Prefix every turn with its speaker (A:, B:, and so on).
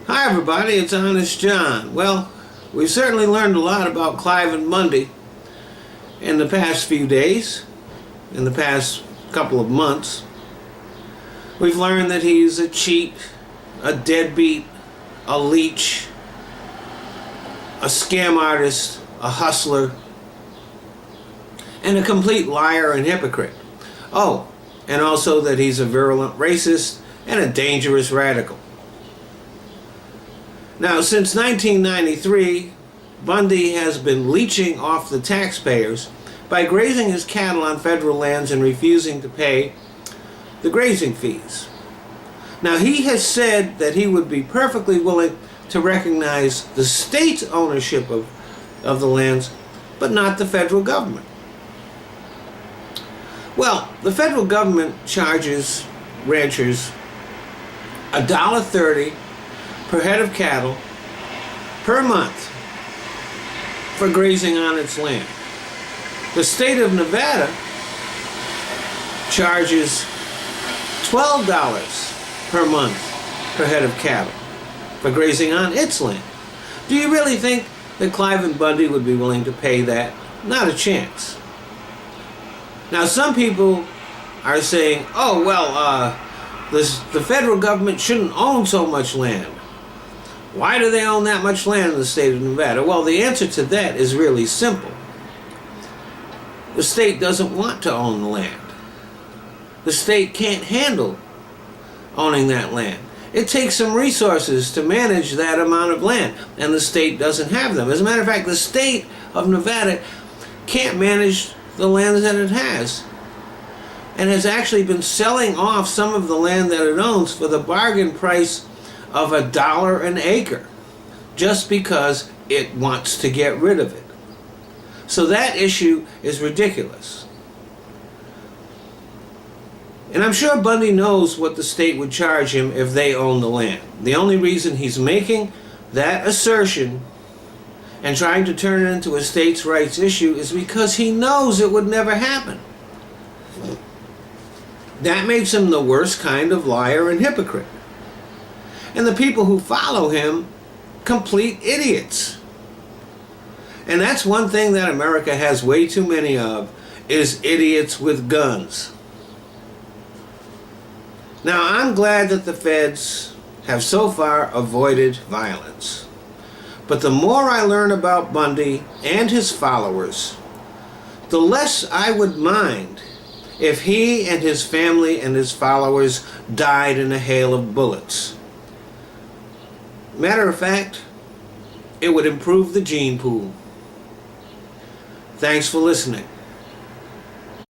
A: Hi everybody, it's Honest John. Well, we've certainly learned a lot about Cliven Bundy in the past few days, in the past couple of months. We've learned that he's a cheat, a deadbeat, a leech, a scam artist, a hustler, and a complete liar and hypocrite. Oh, and also that he's a virulent racist and a dangerous radical. Now, since 1993, Bundy has been leeching off the taxpayers by grazing his cattle on federal lands and refusing to pay the grazing fees. Now, he has said that he would be perfectly willing to recognize the state's ownership of the lands, but not the federal government. Well, the federal government charges ranchers $1.30 per head of cattle per month for grazing on its land. The state of Nevada charges $12 per month per head of cattle for grazing on its land. Do you really think that Cliven Bundy would be willing to pay that? Not a chance. Now, some people are saying, oh, well, the federal government shouldn't own so much land. Why do they own that much land in the state of Nevada? Well, the answer to that is really simple. The state doesn't want to own the land. The state can't handle owning that land. It takes some resources to manage that amount of land, and the state doesn't have them. As a matter of fact, the state of Nevada can't manage the land that it has, and has actually been selling off some of the land that it owns for the bargain price of $1 an acre, just because it wants to get rid of it. So that issue is ridiculous. And I'm sure Bundy knows what the state would charge him if they owned the land. The only reason he's making that assertion and trying to turn it into a states' rights issue is because he knows it would never happen. That makes him the worst kind of liar and hypocrite. And the people who follow him, complete idiots. And that's one thing that America has way too many of, is idiots with guns. Now, I'm glad that the feds have so far avoided violence. But the more I learn about Bundy and his followers, the less I would mind if he and his family and his followers died in a hail of bullets. Matter of fact, it would improve the gene pool. Thanks for listening.